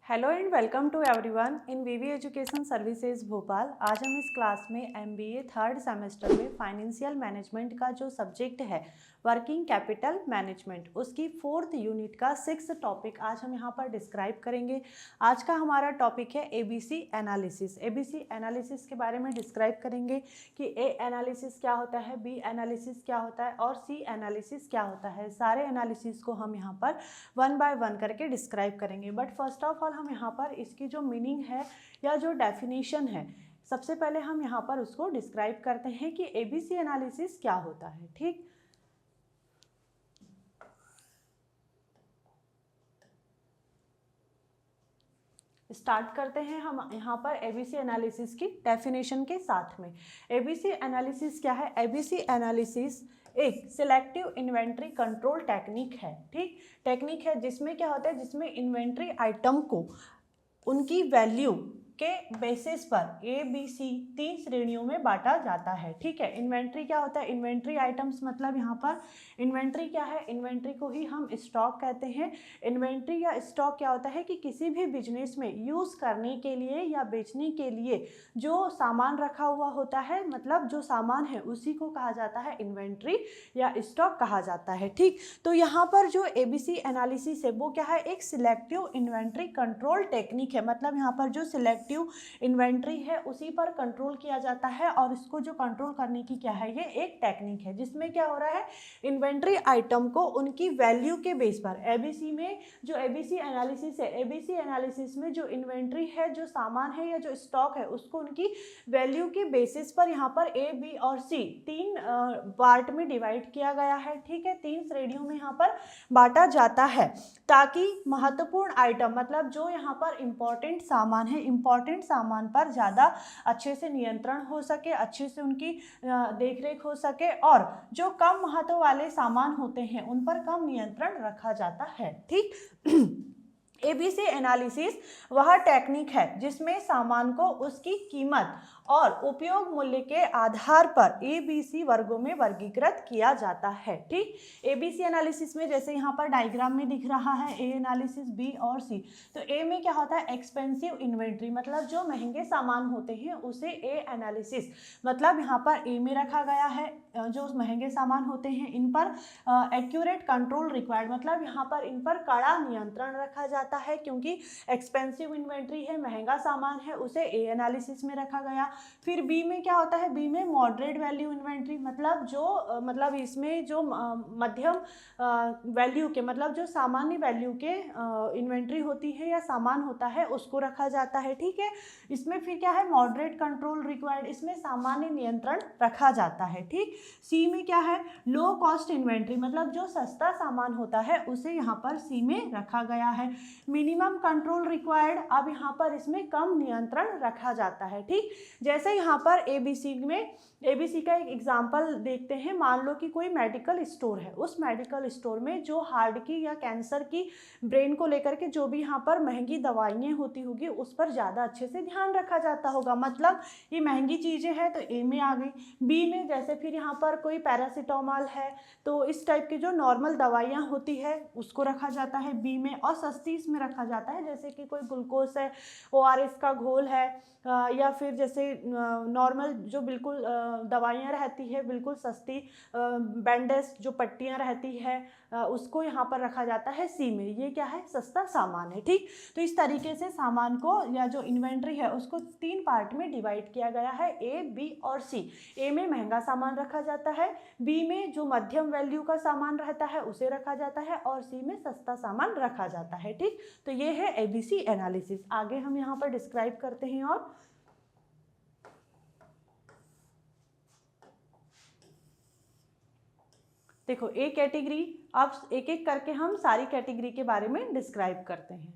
Hello and welcome to everyone in VV education services Bhopal. आज हम इस क्लास में एमबीए थर्ड सेमेस्टर में फाइनेंशियल मैनेजमेंट का जो सब्जेक्ट है वर्किंग कैपिटल मैनेजमेंट, उसकी फोर्थ यूनिट का 6th टॉपिक आज हम यहाँ पर डिस्क्राइब करेंगे। आज का हमारा टॉपिक है एबीसी एनालिसिस। एबीसी एनालिसिस के बारे में डिस्क्राइब करेंगे कि ए एनालिसिस क्या होता है, बी एनालिसिस क्या होता है और सी एनालिसिस क्या होता है। सारे एनालिसिस को हम यहाँ पर वन बाय वन करके डिस्क्राइब करेंगे। बट फर्स्ट ऑफ ऑल हम यहाँ पर इसकी जो मीनिंग है या जो डेफिनेशन है, सबसे पहले हम यहाँ पर उसको डिस्क्राइब करते हैं कि एबीसी एनालिसिस क्या होता है। ठीक, स्टार्ट करते हैं हम यहाँ पर एबीसी एनालिसिस की डेफिनेशन के साथ में। एबीसी एनालिसिस क्या है? एबीसी एनालिसिस एक सिलेक्टिव इन्वेंट्री कंट्रोल टेक्निक है। ठीक, टेक्निक है जिसमें क्या होता है, जिसमें इन्वेंट्री आइटम को उनकी वैल्यू के बेसिस पर ए बी सी 3 श्रेणियों में बांटा जाता है। ठीक है, इन्वेंट्री क्या होता है? इन्वेंट्री आइटम्स मतलब यहाँ पर इन्वेंट्री क्या है? इन्वेंट्री को ही हम स्टॉक कहते हैं। इन्वेंट्री या स्टॉक क्या होता है कि किसी भी बिजनेस में यूज़ करने के लिए या बेचने के लिए जो सामान रखा हुआ होता है, मतलब जो सामान है उसी को कहा जाता है इन्वेंट्री या स्टॉक कहा जाता है। ठीक, तो यहाँ पर जो एबीसी एनालिसिस है वो क्या है? एक सिलेक्टिव इन्वेंट्री कंट्रोल टेक्निक है। मतलब यहाँ पर जो सिलेक्टिव इन्वेंट्री है उसी पर कंट्रोल किया जाता है और इसको जो कंट्रोल करने की क्या है, ये एक टेक्निक है जिसमें क्या हो रहा है, इन्वेंट्री आइटम को उनकी वैल्यू के बेस पर, एबीसी में जो एबीसी एनालिसिस है, एबीसी एनालिसिस में जो इन्वेंट्री है, जो सामान है या जो स्टॉक है, उसको उनकी वैल्यू के बेसिस पर यहाँ पर ए बी और सी 3 पार्ट में डिवाइड किया गया है। ठीक है, 3 श्रेणियों में यहाँ पर बांटा जाता है ताकि महत्वपूर्ण आइटम, मतलब जो यहाँ पर इंपॉर्टेंट सामान है, इंपॉर्टेंट सामान पर ज़्यादा अच्छे से नियंत्रण हो सके, अच्छे से उनकी देखरेख हो सके, और जो कम महत्व वाले सामान होते हैं उन पर कम नियंत्रण रखा जाता है। ठीक, एबीसी एनालिसिस वह टेक्निक है जिसमें सामान को उसकी कीमत और उपयोग मूल्य के आधार पर एबीसी वर्गों में वर्गीकृत किया जाता है। ठीक, एबीसी एनालिसिस में जैसे यहाँ पर डायग्राम में दिख रहा है ए एनालिसिस, बी और सी। तो ए में क्या होता है? एक्सपेंसिव इन्वेंट्री, मतलब जो महंगे सामान होते हैं उसे ए एनालिसिस, मतलब यहाँ पर ए में रखा गया है। जो महंगे सामान होते हैं इन पर एक्यूरेट कंट्रोल रिक्वायर्ड, मतलब यहाँ पर इन पर कड़ा नियंत्रण रखा जाता है क्योंकि एक्सपेंसिव इन्वेंट्री है, महंगा सामान है, उसे ए एनालिसिस में रखा गया। फिर बी में क्या होता है? बी में मॉडरेट वैल्यू इन्वेंट्री, मतलब जो मतलब इसमें जो मध्यम वैल्यू के, मतलब जो सामान्य वैल्यू के इन्वेंट्री होती है या सामान होता है उसको रखा जाता है। ठीक है, इसमें फिर क्या है? मॉडरेट कंट्रोल रिक्वायर्ड, इसमें सामान्य नियंत्रण रखा जाता है। ठीक, सी में क्या है? लो कॉस्ट इन्वेंट्री, मतलब जो सस्ता सामान होता है उसे यहाँ पर सी में रखा गया है। मिनिमम कंट्रोल रिक्वायर्ड, अब यहाँ पर इसमें कम नियंत्रण रखा जाता है। ठीक, जैसे यहाँ पर एबीसी में, एबीसी का एक एग्जाम्पल देखते हैं। मान लो कि कोई मेडिकल स्टोर है, उस मेडिकल स्टोर में जो हार्ट की या कैंसर की, ब्रेन को लेकर के जो भी यहाँ पर महंगी दवाइयाँ होती होगी उस पर ज़्यादा अच्छे से ध्यान रखा जाता होगा, मतलब ये महंगी चीज़ें हैं तो ए में आ गई। बी में जैसे फिर यहाँ पर कोई पैरासीटामोल है तो इस टाइप की जो नॉर्मल दवाइयाँ होती है उसको रखा जाता है बी में, और सस्ती इसमें रखा जाता है जैसे कि कोई ग्लूकोज है, ओआरएस का घोल है, या फिर जैसे नॉर्मल जो बिल्कुल दवाइयाँ रहती है बिल्कुल सस्ती, बैंडेज जो पट्टियाँ रहती है, उसको यहाँ पर रखा जाता है सी में। ये क्या है? सस्ता सामान है। ठीक, तो इस तरीके से सामान को या जो इन्वेंट्री है उसको 3 पार्ट में डिवाइड किया गया है, ए बी और सी। ए में महंगा सामान रखा जाता है, बी में जो मध्यम वैल्यू का सामान रहता है उसे रखा जाता है, और सी में सस्ता सामान रखा जाता है। ठीक, तो ये है एबीसी एनालिसिस। आगे हम यहाँ पर डिस्क्राइब करते हैं। और देखो ए कैटेगरी, अब एक एक करके हम सारी कैटेगरी के बारे में डिस्क्राइब करते हैं।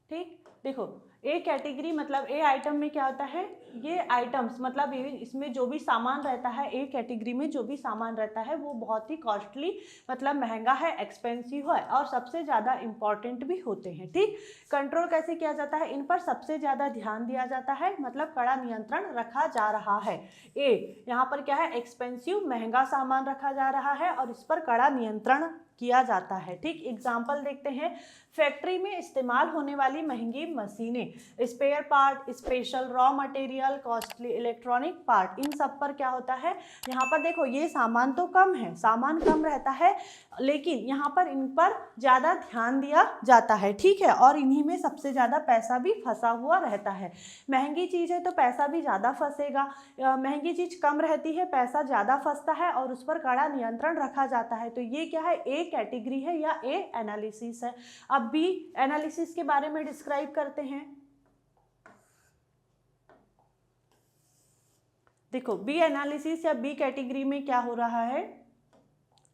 ठीक, देखो ए कैटेगरी मतलब ए आइटम में क्या होता है, ये आइटम्स मतलब इसमें जो भी सामान रहता है, ए कैटेगरी में जो भी सामान रहता है वो बहुत ही कॉस्टली मतलब महंगा है, एक्सपेंसिव है और सबसे ज़्यादा इम्पॉर्टेंट भी होते हैं। ठीक, कंट्रोल कैसे किया जाता है, इन पर सबसे ज़्यादा ध्यान दिया जाता है, मतलब कड़ा नियंत्रण रखा जा रहा है। ए यहाँ पर क्या है, एक्सपेंसिव महंगा सामान रखा जा रहा है और इस पर कड़ा नियंत्रण किया जाता है। ठीक, एग्जाम्पल देखते हैं, फैक्ट्री में इस्तेमाल होने वाली महंगी मशीनें, spare part, special raw material, costly electronic part, इन सब पर क्या होता है, यहाँ पर देखो ये सामान तो कम है, सामान कम रहता है लेकिन यहाँ पर इन पर ज़्यादा ध्यान दिया जाता है। ठीक है, और इन्हीं में सबसे ज़्यादा पैसा भी फंसा हुआ रहता है। महंगी चीज़ है तो पैसा भी ज़्यादा फंसेगा, महंगी चीज़ कम रहती है, पैसा ज़्यादा फंसता है और उस पर कड़ा नियंत्रण रखा जाता है। तो ये क्या है, ए कैटेगरी है या ए एनालिसिस है। अब बी एनालिसिस के बारे में डिस्क्राइब करते हैं। देखो बी एनालिसिस या बी कैटेगरी में क्या हो रहा है,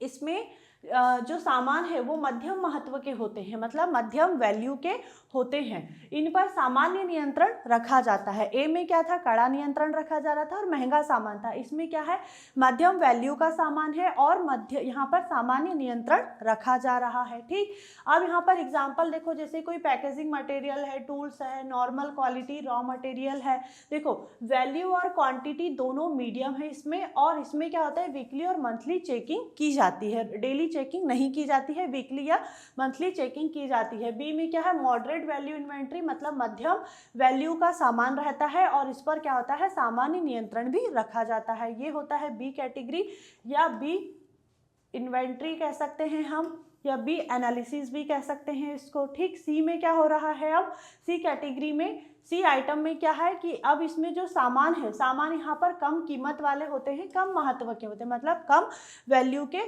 इसमें जो सामान है वो मध्यम महत्व के होते हैं, मतलब मध्यम वैल्यू के होते हैं, इन पर सामान्य नियंत्रण रखा जाता है। ए में क्या था, कड़ा नियंत्रण रखा जा रहा था और महंगा सामान था। इसमें क्या है, मध्यम वैल्यू का सामान है और यहाँ पर सामान्य नियंत्रण रखा जा रहा है। ठीक, अब यहाँ पर एग्जाम्पल देखो, जैसे कोई पैकेजिंग मटेरियल है, टूल्स है, नॉर्मल क्वालिटी रॉ मटेरियल है। देखो वैल्यू और क्वांटिटी दोनों मीडियम है इसमें, और इसमें क्या होता है, वीकली और मंथली चेकिंग की जाती है, डेली चेकिंग नहीं की जाती है, वीकली या मंथली चेकिंग की जाती है। बी में क्या है, मॉडरेट वैल्यू इन्वेंट्री, मतलब मध्यम वैल्यू का सामान रहता है और इस पर क्या होता है, सामान्य नियंत्रण भी रखा जाता है। ये होता है बी कैटेगरी या बी इन्वेंट्री कह सकते हैं हम, या बी एनालिसिस भी कह सकते हैं इसको। ठीक, सी में क्या हो रहा है, अब सी कैटेगरी में, सी आइटम में क्या है कि अब इसमें जो सामान है, सामान यहाँ पर कम कीमत वाले होते हैं, कम महत्व के होते हैं, मतलब कम वैल्यू के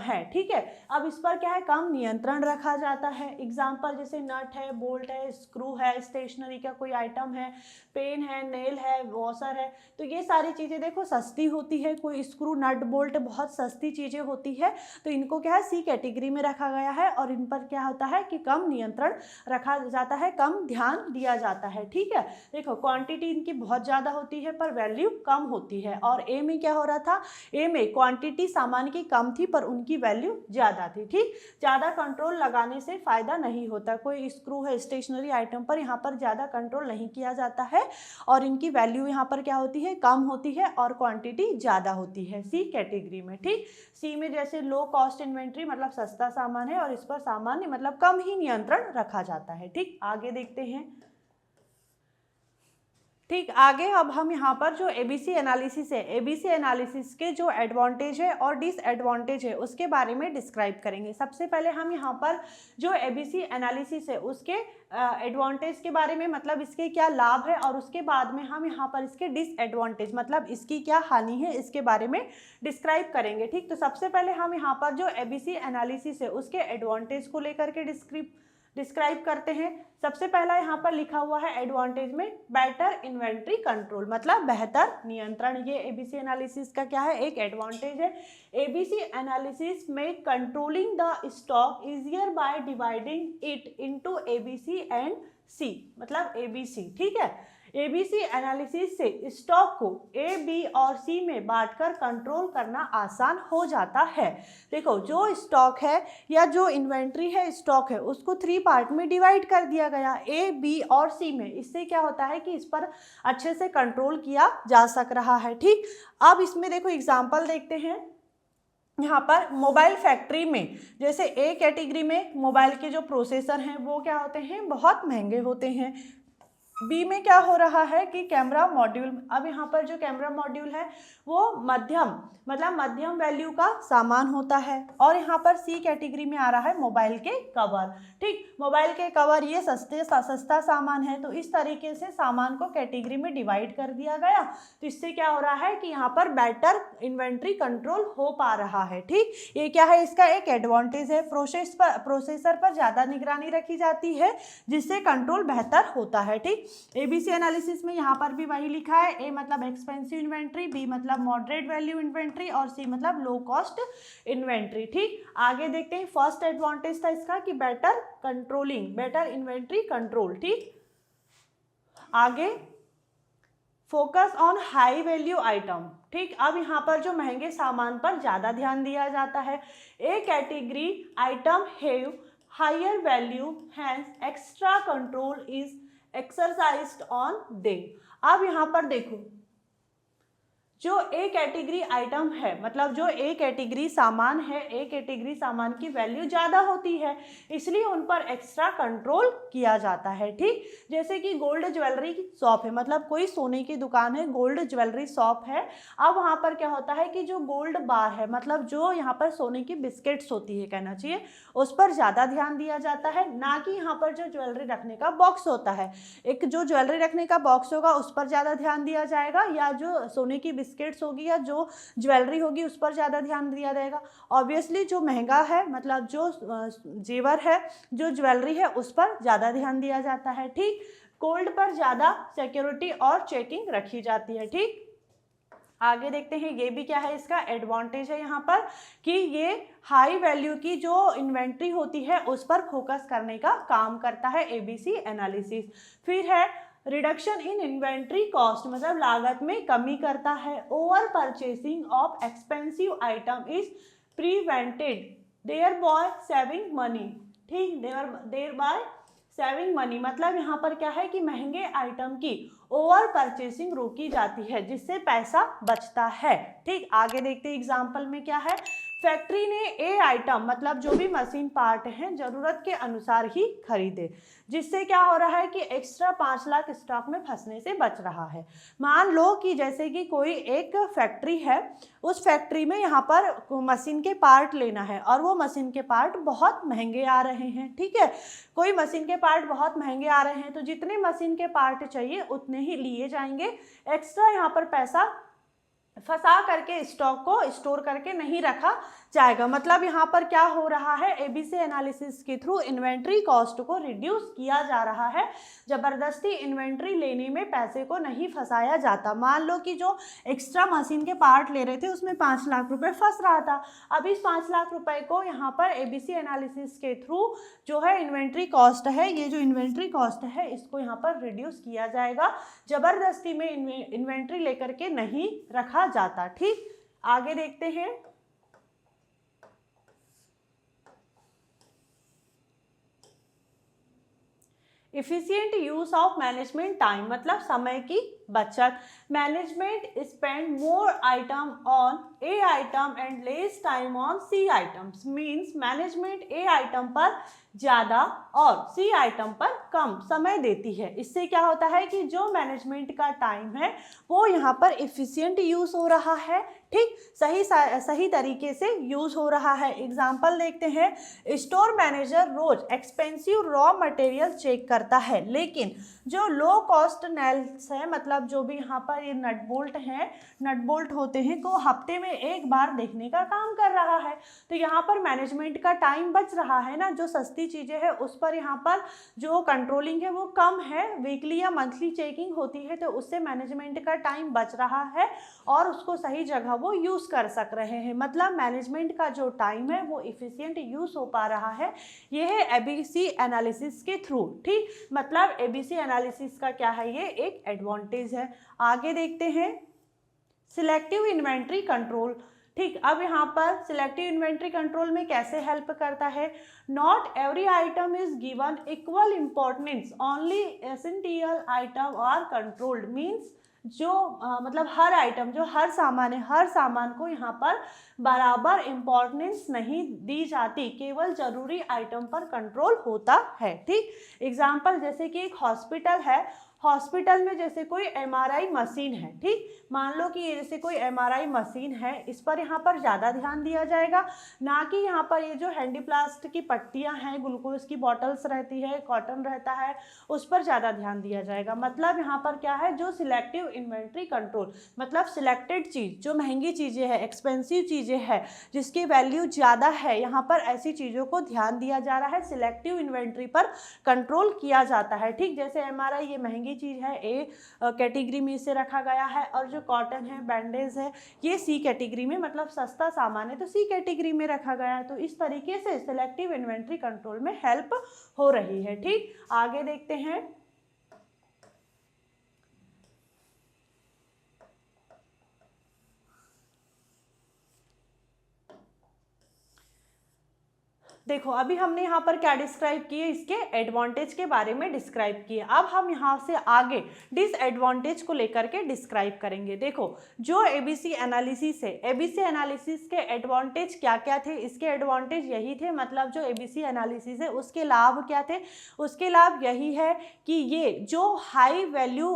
हैं। ठीक है, अब इस पर क्या है, कम नियंत्रण रखा जाता है। एग्जाम्पल जैसे नट है, बोल्ट है, स्क्रू है, स्टेशनरी का कोई आइटम है, पेन है, नेल है, वॉशर है, तो ये सारी चीज़ें देखो सस्ती होती है, कोई स्क्रू नट बोल्ट बहुत सस्ती चीज़ें होती है, तो इनको क्या है, सी कैटेगरी में रखा गया है और इन पर क्या होता है कि कम नियंत्रण रखा जाता है, कम ध्यान दिया जाता है। ठीक है, देखो क्वांटिटी इनकी बहुत ज़्यादा होती है पर वैल्यू कम होती है। और ए में क्या हो रहा था, ए में क्वांटिटी सामान की कम थी पर उनकी वैल्यू ज़्यादा थी। ठीक, ज़्यादा कंट्रोल लगाने से फ़ायदा नहीं होता, कोई स्क्रू है, स्टेशनरी आइटम पर यहाँ पर ज़्यादा कंट्रोल नहीं किया जाता है और इनकी वैल्यू यहाँ पर क्या होती है, कम होती है और क्वांटिटी ज़्यादा होती है सी कैटेगरी में। ठीक, सी में जैसे लो कॉस्ट इन्वेंट्री, मतलब सस्ता सामान है और इस पर सामान्य मतलब कम ही नियंत्रण रखा जाता है। ठीक, आगे देखते हैं। ठीक, आगे अब हम यहाँ पर जो एबीसी एनालिसिस है, एबीसी एनालिसिस के जो एडवांटेज है और डिसएडवांटेज है उसके बारे में डिस्क्राइब करेंगे। सबसे पहले हम यहाँ पर जो एबीसी एनालिसिस है उसके एडवांटेज के बारे में, मतलब इसके क्या लाभ है, और उसके बाद में हम यहाँ पर इसके डिसएडवांटेज मतलब इसकी क्या हानि है इसके बारे में डिस्क्राइब करेंगे। ठीक, तो सबसे पहले हम यहाँ पर जो एबीसी एनालिसिस है उसके एडवांटेज को लेकर के डिस्क्राइब करते हैं। सबसे पहला यहाँ पर लिखा हुआ है एडवांटेज में, बेटर इन्वेंट्री कंट्रोल, मतलब बेहतर नियंत्रण। ये एबीसी एनालिसिस का क्या है, एक एडवांटेज है। एबीसी एनालिसिस में controlling the stock easier by dividing it into ABC and C, मतलब एबीसी। ठीक है, एबीसी एनालिसिस से स्टॉक को ए, बी और सी में बांटकर कंट्रोल करना आसान हो जाता है। देखो जो स्टॉक है या जो इन्वेंट्री है, स्टॉक है, उसको 3 पार्ट में डिवाइड कर दिया गया, ए, बी और सी में। इससे क्या होता है कि इस पर अच्छे से कंट्रोल किया जा सक रहा है। ठीक, अब इसमें देखो एग्जाम्पल देखते हैं। यहाँ पर मोबाइल फैक्ट्री में जैसे ए कैटेगरी में मोबाइल के जो प्रोसेसर हैं वो क्या होते हैं, बहुत महंगे होते हैं। बी में क्या हो रहा है कि कैमरा मॉड्यूल, अब यहाँ पर जो कैमरा मॉड्यूल है वो मध्यम मतलब मध्यम वैल्यू का सामान होता है। और यहाँ पर सी कैटेगरी में आ रहा है मोबाइल के कवर। ठीक, मोबाइल के कवर ये सस्ता सामान है, तो इस तरीके से सामान को कैटेगरी में डिवाइड कर दिया गया। तो इससे क्या हो रहा है कि यहाँ पर बेटर इन्वेंट्री कंट्रोल हो पा रहा है। ठीक, ये क्या है, इसका एक एडवांटेज है। प्रोसेसर पर ज़्यादा निगरानी रखी जाती है जिससे कंट्रोल बेहतर होता है। ठीक, एबीसी एनालिसिस में यहाँ पर भी वही लिखा है, ए मतलब एक्सपेंसिव इन्वेंट्री, बी मतलब मॉडरेट वैल्यू इन्वेंट्री और सी मतलब लो कॉस्ट इन्वेंट्री। ठीक, आगे देखते हैं। फर्स्ट एडवांटेज था इसका कि बेटर इन्वेंट्री कंट्रोल। ठीक, आगे focus on high value item, ठीक। अब यहाँ पर जो महंगे सामान पर ज़्यादा ध्यान दिया जाता है। A category item have higher value hence extra control is exercised on they. अब यहाँ पर देखो, जो ए कैटेगरी आइटम है, मतलब जो ए कैटेगरी सामान है, ए कैटेगरी सामान की वैल्यू ज़्यादा होती है, इसलिए उन पर एक्स्ट्रा कंट्रोल किया जाता है, ठीक। जैसे कि गोल्ड ज्वेलरी की शॉप है, मतलब कोई सोने की दुकान है, गोल्ड ज्वेलरी शॉप है। अब वहाँ पर क्या होता है कि जो गोल्ड बार है, मतलब जो यहाँ पर सोने की बिस्किट्स होती है, कहना चाहिए, उस पर ज़्यादा ध्यान दिया जाता है, ना कि यहाँ पर जो ज्वेलरी रखने का बॉक्स होता है। एक जो ज्वेलरी रखने का बॉक्स होगा उस पर ज़्यादा ध्यान दिया जाएगा, या जो सोने की बिस्किट्स होगी या जो ज्वेलरी होगी उस पर ज़्यादा ध्यान दिया जाएगा। ऑब्वियसली जो महंगा है, मतलब जो जेवर है, जो ज्वेलरी है, उस पर ज़्यादा ध्यान दिया जाता है, ठीक। गोल्ड पर ज़्यादा सिक्योरिटी और चेकिंग रखी जाती है, ठीक। आगे देखते हैं, ये भी क्या है, इसका एडवांटेज है यहाँ पर कि ये हाई वैल्यू की जो इन्वेंट्री होती है उस पर फोकस करने का काम करता है एबीसी एनालिसिस। फिर है रिडक्शन इन इन्वेंट्री कॉस्ट, मतलब लागत में कमी करता है। Over purchasing of expensive item is prevented thereby saving money, ठीक। देयर बाय सेविंग मनी, मतलब यहाँ पर क्या है कि महंगे आइटम की ओवर परचेसिंग रोकी जाती है, जिससे पैसा बचता है, ठीक। आगे देखते हैं एग्जाम्पल में क्या है। फैक्ट्री ने ए आइटम, मतलब जो भी मशीन पार्ट हैं, ज़रूरत के अनुसार ही खरीदे, जिससे क्या हो रहा है कि एक्स्ट्रा 5 लाख स्टॉक में फंसने से बच रहा है। मान लो कि जैसे कि कोई एक फैक्ट्री है, उस फैक्ट्री में यहाँ पर मशीन के पार्ट लेना है और वो मशीन के पार्ट बहुत महंगे आ रहे हैं, ठीक है। कोई मशीन के पार्ट बहुत महंगे आ रहे हैं तो जितने मशीन के पार्ट चाहिए उतने ही लिए जाएंगे, एक्स्ट्रा यहाँ पर पैसा फंसा करके स्टॉक को स्टोर करके नहीं रखा जाएगा। मतलब यहाँ पर क्या हो रहा है, एबीसी एनालिसिस के थ्रू इन्वेंट्री कॉस्ट को रिड्यूस किया जा रहा है। जबरदस्ती इन्वेंट्री लेने में पैसे को नहीं फंसाया जाता। मान लो कि जो एक्स्ट्रा मशीन के पार्ट ले रहे थे उसमें 5 लाख रुपए फंस रहा था, अब इस 5 लाख रुपए को यहाँ पर एबीसी एनालिसिस के थ्रू जो है इन्वेंट्री कॉस्ट है, ये जो इन्वेंट्री कॉस्ट है इसको यहाँ पर रिड्यूस किया जाएगा। जबरदस्ती में इन्वेंट्री लेकर के नहीं रखा जाता, ठीक। आगे देखते हैं, efficient use of management time, मतलब समय की बचत। Management spend more item on A item and less time on C items, means management A item पर ज़्यादा और सी आइटम पर कम समय देती है। इससे क्या होता है कि जो मैनेजमेंट का टाइम है वो यहाँ पर इफिशियंट यूज़ हो रहा है, ठीक, सही तरीके से यूज़ हो रहा है। एग्जाम्पल देखते हैं, स्टोर मैनेजर रोज एक्सपेंसिव रॉ मटेरियल चेक करता है, लेकिन जो लो कॉस्ट नेल्स है, मतलब जो भी यहाँ पर ये नट बोल्ट हैं, नट बोल्ट होते हैं, को हफ्ते में एक बार देखने का काम कर रहा है। तो यहाँ पर मैनेजमेंट का टाइम बच रहा है ना। जो सस्ती चीज़ें हैं उस पर यहाँ पर जो कंट्रोलिंग है वो कम है, वीकली या मंथली चेकिंग होती है, तो उससे मैनेजमेंट का टाइम बच रहा है और उसको सही जगह वो यूज़ कर सक रहे हैं। मतलब मैनेजमेंट का जो टाइम है वो इफिशियंट यूज़ हो पा रहा है। ये है एबीसी एनालिसिस के थ्रू, ठीक। मतलब एबीसी एनालिसिस का क्या है, ये एक एडवांटेज है। आगे देखते हैं, सिलेक्टिव इन्वेंट्री कंट्रोल, ठीक। अब यहाँ पर सिलेक्टिव इन्वेंट्री कंट्रोल में कैसे हेल्प करता है, not every item is given equal importance, only essential item are controlled, means जो मतलब हर आइटम, जो हर सामान है, हर सामान को यहाँ पर बराबर इम्पोर्टेंस नहीं दी जाती, केवल ज़रूरी आइटम पर कंट्रोल होता है, ठीक। एग्जाम्पल जैसे कि एक हॉस्पिटल है, हॉस्पिटल में जैसे कोई एमआरआई मशीन है, ठीक। मान लो कि ये जैसे कोई एमआरआई मशीन है, इस पर यहाँ पर ज़्यादा ध्यान दिया जाएगा, ना कि यहाँ पर ये जो हैंडीप्लास्ट की पट्टियाँ हैं, ग्लूकोज की बॉटल्स रहती है, कॉटन रहता है, उस पर ज़्यादा ध्यान दिया जाएगा। मतलब यहाँ पर क्या है, जो सिलेक्टिव इन्वेंट्री कंट्रोल, मतलब सिलेक्टेड चीज़, जो महंगी चीज़ें हैं, एक्सपेंसिव चीज़ें हैं, जिसकी वैल्यू ज़्यादा है, यहाँ पर ऐसी चीज़ों को ध्यान दिया जा रहा है, सिलेक्टिव इन्वेंट्री पर कंट्रोल किया जाता है, ठीक। जैसे एमआरआई ये महंगी चीज़ है, ए कैटेगरी में इसे रखा गया है, और जो कॉटन है, बैंडेज है, ये सी कैटेगरी में, मतलब सस्ता सामान है तो सी कैटेगरी में रखा गया है। तो इस तरीके से सिलेक्टिव इन्वेंट्री कंट्रोल में हेल्प हो रही है, ठीक। आगे देखते हैं, देखो अभी हमने यहाँ पर क्या डिस्क्राइब किए, इसके एडवांटेज के बारे में डिस्क्राइब किए। अब हम यहाँ से आगे डिसएडवांटेज को लेकर के डिस्क्राइब करेंगे। देखो जो एबीसी एनालिसिस है, एबीसी एनालिसिस के एडवांटेज क्या क्या थे, इसके एडवांटेज यही थे, मतलब जो एबीसी एनालिसिस है उसके लाभ क्या थे, उसके लाभ यही है कि ये जो हाई वैल्यू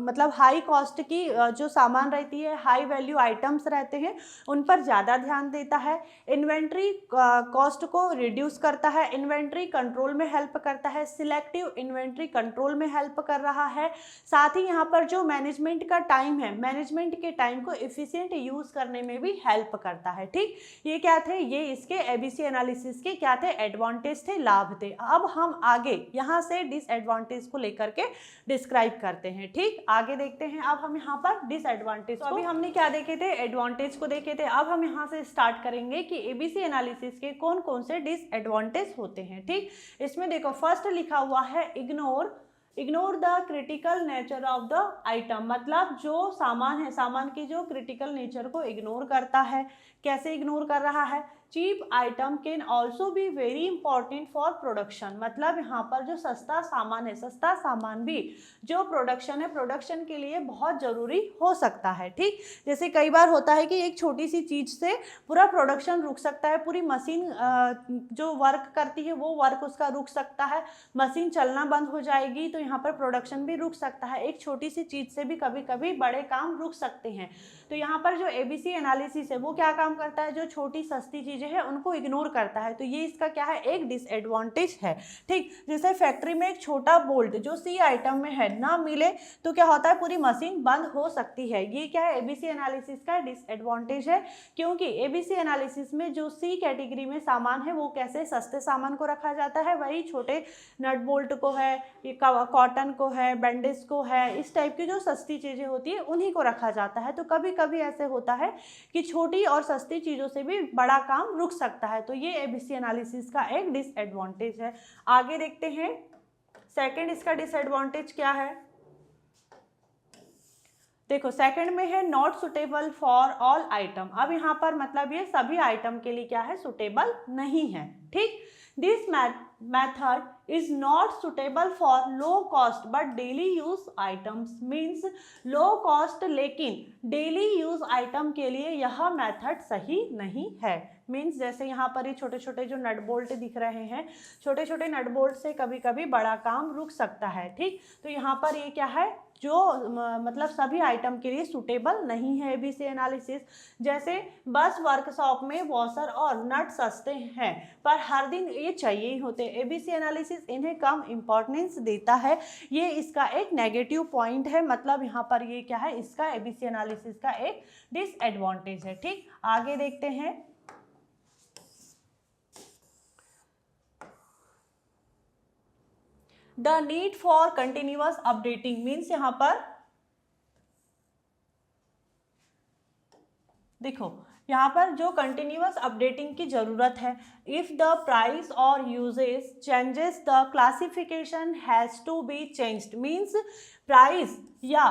मतलब हाई कॉस्ट की जो सामान रहती है, हाई वैल्यू आइटम्स रहते हैं, उन पर ज़्यादा ध्यान देता है, इन्वेंट्री कॉस्ट को रिड्यूस करता है, इन्वेंट्री कंट्रोल में हेल्प करता है, सिलेक्टिव इन्वेंट्री कंट्रोल में हेल्प कर रहा है। साथ ही यहाँ पर जो मैनेजमेंट का टाइम है, मैनेजमेंट के टाइम को एफिशिएंट यूज करने में भी हेल्प करता है। ठीक, ये क्या थे, ये इसके एबीसी एनालिसिस के क्या थे, एडवांटेज थे, लाभ थे। अब हम आगे यहाँ से डिसएडवांटेज को लेकर के डिस्क्राइब करते हैं। ठीक, आगे देखते हैं। अब हम यहाँ पर डिसएडवांटेज, तो अभी हमने क्या देखे थे, एडवांटेज को देखे थे। अब हम यहाँ से स्टार्ट करेंगे कि एबीसी एनालिसिस के कौन कौन से डिसएडवांटेज होते हैं। ठीक, इसमें देखो फर्स्ट लिखा हुआ है ignore the critical nature of the item, मतलब जो सामान है, सामान की जो क्रिटिकल नेचर को इग्नोर करता है। कैसे इग्नोर कर रहा है, cheap item can also be very important for production, मतलब यहाँ पर जो सस्ता सामान है, सस्ता सामान भी जो प्रोडक्शन है, प्रोडक्शन के लिए बहुत ज़रूरी हो सकता है। ठीक, जैसे कई बार होता है कि एक छोटी सी चीज़ से पूरा प्रोडक्शन रुक सकता है, पूरी मशीन जो वर्क करती है वो वर्क उसका रुक सकता है, मशीन चलना बंद हो जाएगी, तो यहाँ पर प्रोडक्शन भी रुक सकता है। एक छोटी सी चीज़ से भी कभी कभी बड़े काम रुक सकते हैं। तो यहाँ पर जो एबीसी एनालिसिस है वो क्या काम करता है, जो छोटी सस्ती चीज़ें हैं उनको इग्नोर करता है। तो ये इसका क्या है, एक डिसएडवांटेज है। ठीक, जैसे फैक्ट्री में एक छोटा बोल्ट जो सी आइटम में है ना मिले तो क्या होता है, पूरी मशीन बंद हो सकती है। ये क्या है, एबीसी एनालिसिस का डिसएडवांटेज है, क्योंकि एबीसी एनालिसिस में जो सी कैटेगरी में सामान है वो कैसे सस्ते सामान को रखा जाता है, वही छोटे नट बोल्ट को है, कॉटन को है, बैंडेज को है, इस टाइप की जो सस्ती चीज़ें होती है उन्हीं को रखा जाता है। तो कभी कभी ऐसे होता है कि छोटी और सस्ती चीज़ों से भी बड़ा काम रुक सकता है। तो ये एबीसी एनालिसिस का एक डिसएडवांटेज है। आगे देखते हैं सेकंड इसका डिसएडवांटेज क्या है। देखो सेकंड में है not suitable for all item. अब यहाँ पर मतलब ये सभी आइटम के लिए क्या है, सुटेबल नहीं है। ठीक, this method is not suitable for low cost but daily use items, means low cost लेकिन daily use item के लिए यह मेथड सही नहीं है। मीन्स जैसे यहाँ पर ये छोटे छोटे जो नट बोल्ट दिख रहे हैं, छोटे छोटे नट बोल्ट से कभी कभी बड़ा काम रुक सकता है। ठीक, तो यहाँ पर ये क्या है, जो मतलब सभी आइटम के लिए सूटेबल नहीं है एबीसी एनालिसिस। जैसे बस वर्कशॉप में वॉशर और नट सस्ते हैं पर हर दिन ये चाहिए ही होते हैं, एबीसी एनालिसिस इन्हें कम इम्पोर्टेंस देता है। ये इसका एक नेगेटिव पॉइंट है, मतलब यहाँ पर ये क्या है, इसका एबीसी एनालिसिस का एक डिसएडवांटेज है। ठीक, आगे देखते हैं। The need for continuous updating, means यहाँ पर देखो यहाँ पर जो कंटिन्यूअस अपडेटिंग की ज़रूरत है। इफ़ द प्राइस और usages changes the classification has to be changed, means price या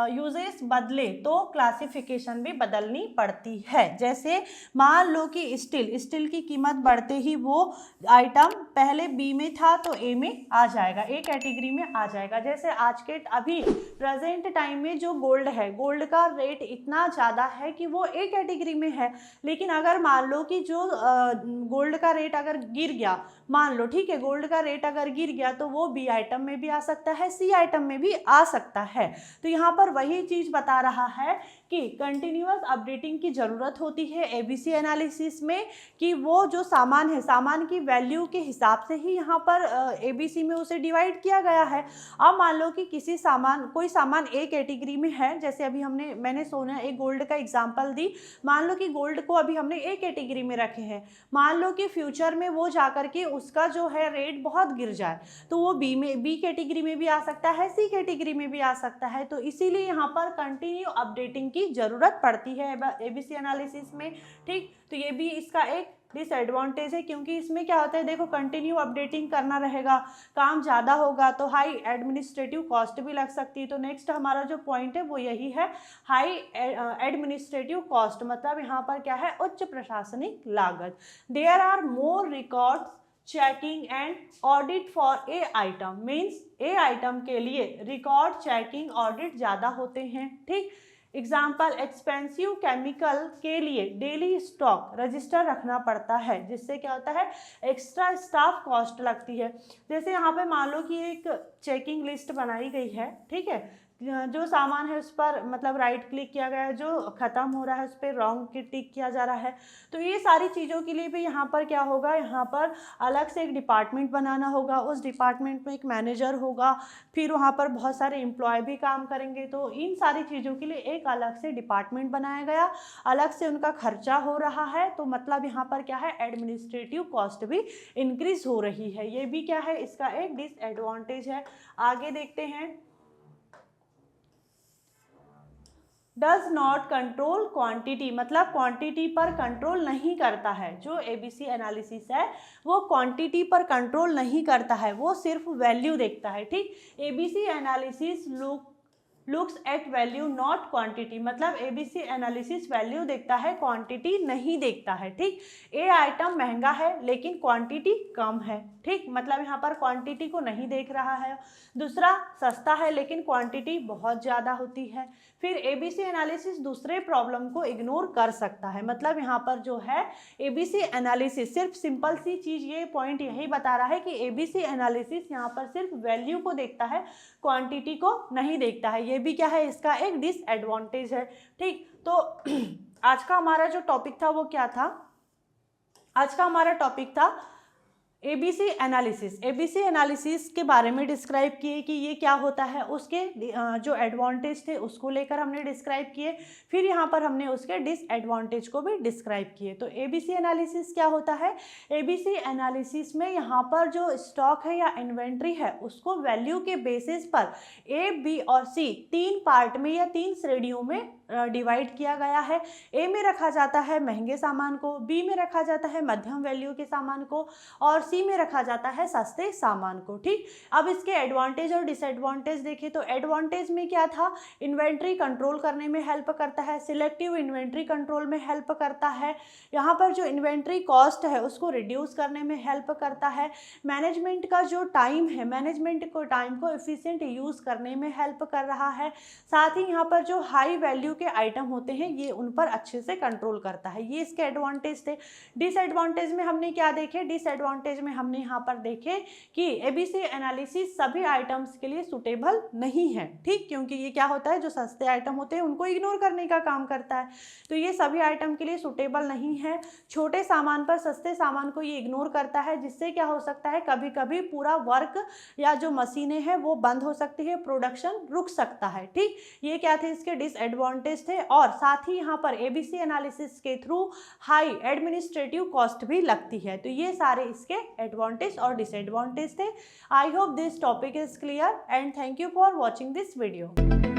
यूजेस बदले तो क्लासिफिकेशन भी बदलनी पड़ती है। जैसे मान लो कि स्टील की कीमत बढ़ते ही वो आइटम पहले बी में था तो ए में आ जाएगा, ए कैटेगरी में आ जाएगा। जैसे आज के अभी प्रेजेंट टाइम में जो गोल्ड है, गोल्ड का रेट इतना ज़्यादा है कि वो ए कैटेगरी में है, लेकिन अगर मान लो कि जो गोल्ड का रेट अगर गिर गया, मान लो ठीक है, गोल्ड का रेट अगर गिर गया तो वो बी आइटम में भी आ सकता है, सी आइटम में भी आ सकता है। तो यहाँ पर वही चीज़ बता रहा है कि कंटिन्यूअस अपडेटिंग की ज़रूरत होती है एबीसी एनालिसिस में, कि वो जो सामान है, सामान की वैल्यू के हिसाब से ही यहाँ पर एबीसी में उसे डिवाइड किया गया है। अब मान लो कि कोई सामान ए कैटेगरी में है, जैसे अभी मैंने सोना एक गोल्ड का एग्जांपल दी, मान लो कि गोल्ड को अभी हमने ए कैटेगरी में रखे हैं, मान लो कि फ्यूचर में वो जाकर के उसका जो है रेट बहुत गिर जाए तो वो बी कैटेगरी में भी आ सकता है, सी कैटेगरी में भी आ सकता है। तो इसीलिए यहाँ पर कंटिन्यू अपडेटिंग की ज़रूरत पड़ती है एबीसी एनालिसिस में। ठीक, तो ये भी इसका एक डिसएडवांटेज है क्योंकि इसमें क्या होता है, देखो कंटिन्यू अपडेटिंग करना रहेगा, काम ज़्यादा होगा तो हाई एडमिनिस्ट्रेटिव कॉस्ट भी लग सकती है। तो नेक्स्ट हमारा जो पॉइंट है वो यही है, हाई एडमिनिस्ट्रेटिव कॉस्ट, मतलब यहाँ पर क्या है, उच्च प्रशासनिक लागत। There are more records checking and audit for A item, means A item के लिए रिकॉर्ड चेकिंग ऑडिट ज़्यादा होते हैं। ठीक, एग्जाम्पल, एक्सपेंसिव केमिकल के लिए डेली स्टॉक रजिस्टर रखना पड़ता है, जिससे क्या होता है, एक्स्ट्रा स्टाफ कॉस्ट लगती है। जैसे यहाँ पे मान लो कि एक चेकिंग लिस्ट बनाई गई है, ठीक है, जो सामान है उस पर मतलब राइट क्लिक किया गया है, जो ख़त्म हो रहा है उस पर रॉन्ग टिक किया जा रहा है। तो ये सारी चीज़ों के लिए भी यहाँ पर क्या होगा, यहाँ पर अलग से एक डिपार्टमेंट बनाना होगा, उस डिपार्टमेंट में एक मैनेजर होगा, फिर वहाँ पर बहुत सारे एम्प्लॉय भी काम करेंगे। तो इन सारी चीज़ों के लिए एक अलग से डिपार्टमेंट बनाया गया, अलग से उनका खर्चा हो रहा है। तो मतलब यहाँ पर क्या है, एडमिनिस्ट्रेटिव कॉस्ट भी इंक्रीज हो रही है। ये भी क्या है, इसका एक डिसएडवांटेज है। आगे देखते हैं, डज नॉट कंट्रोल क्वांटिटी, मतलब क्वांटिटी पर कंट्रोल नहीं करता है। जो एबीसी एनालिसिस है वो क्वांटिटी पर कंट्रोल नहीं करता है, वो सिर्फ वैल्यू देखता है। ठीक, ABC analysis looks at value not quantity, मतलब एबीसी एनालिसिस वैल्यू देखता है, क्वांटिटी नहीं देखता है। ठीक, ए आइटम महंगा है लेकिन क्वांटिटी कम है। ठीक, मतलब यहाँ पर क्वांटिटी को नहीं देख रहा है। दूसरा, सस्ता है लेकिन क्वांटिटी बहुत ज़्यादा होती है। फिर एबीसी एनालिसिस दूसरे प्रॉब्लम को इग्नोर कर सकता है, मतलब यहाँ पर जो है एबीसी एनालिसिस सिर्फ सिंपल सी चीज़, ये पॉइंट यही बता रहा है कि एबीसी एनालिसिस यहाँ पर सिर्फ वैल्यू को देखता है, क्वांटिटी को नहीं देखता है। ये भी क्या है, इसका एक डिसएडवांटेज है। ठीक, तो आज का हमारा जो टॉपिक था वो क्या था, आज का हमारा टॉपिक था एबीसी एनालिसिस। एबीसी एनालिसिस के बारे में डिस्क्राइब किए कि ये क्या होता है, उसके जो एडवांटेज थे उसको लेकर हमने डिस्क्राइब किए, फिर यहाँ पर हमने उसके डिसएडवांटेज को भी डिस्क्राइब किए। तो एबीसी एनालिसिस क्या होता है, एबीसी एनालिसिस में यहाँ पर जो स्टॉक है या इन्वेंट्री है उसको वैल्यू के बेसिस पर ए, बी और सी तीन पार्ट में या तीन श्रेणियों में डिवाइड किया गया है। ए में रखा जाता है महंगे सामान को, बी में रखा जाता है मध्यम वैल्यू के सामान को, और सी में रखा जाता है सस्ते सामान को। ठीक, अब इसके एडवांटेज और डिसएडवांटेज देखें तो एडवांटेज में क्या था, इन्वेंट्री कंट्रोल करने में हेल्प करता है, सिलेक्टिव इन्वेंट्री कंट्रोल में हेल्प करता है, यहाँ पर जो इन्वेंट्री कॉस्ट है उसको रिड्यूस करने में हेल्प करता है, मैनेजमेंट का जो टाइम है, मैनेजमेंट को टाइम को एफिशिएंट यूज़ करने में हेल्प कर रहा है, साथ ही यहाँ पर जो हाई वैल्यू के आइटम होते हैं ये उन पर अच्छे से कंट्रोल करता है। ये इसके एडवांटेज थे। डिसएडवांटेज में हमने क्या देखे, डिसएडवांटेज में हमने यहाँ पर देखे कि एबीसी एनालिसिस सभी आइटम्स के लिए सुटेबल नहीं है। ठीक, क्योंकि ये क्या होता है, जो सस्ते आइटम होते हैं उनको इग्नोर करने का काम करता है, तो ये सभी आइटम के लिए सुटेबल नहीं है। छोटे सामान पर सस्ते सामान को ये इग्नोर करता है, जिससे क्या हो सकता है, कभी कभी पूरा वर्क या जो मशीनें हैं वो बंद हो सकती है, प्रोडक्शन रुक सकता है। ठीक, ये क्या थे, इसके डिसएडवांटेज थे। और साथ ही यहाँ पर एबीसी एनालिसिस के थ्रू हाई एडमिनिस्ट्रेटिव कॉस्ट भी लगती है। तो ये सारे इसके एडवांटेज और डिसएडवांटेज थे। I hope this topic is clear and thank you for watching this video.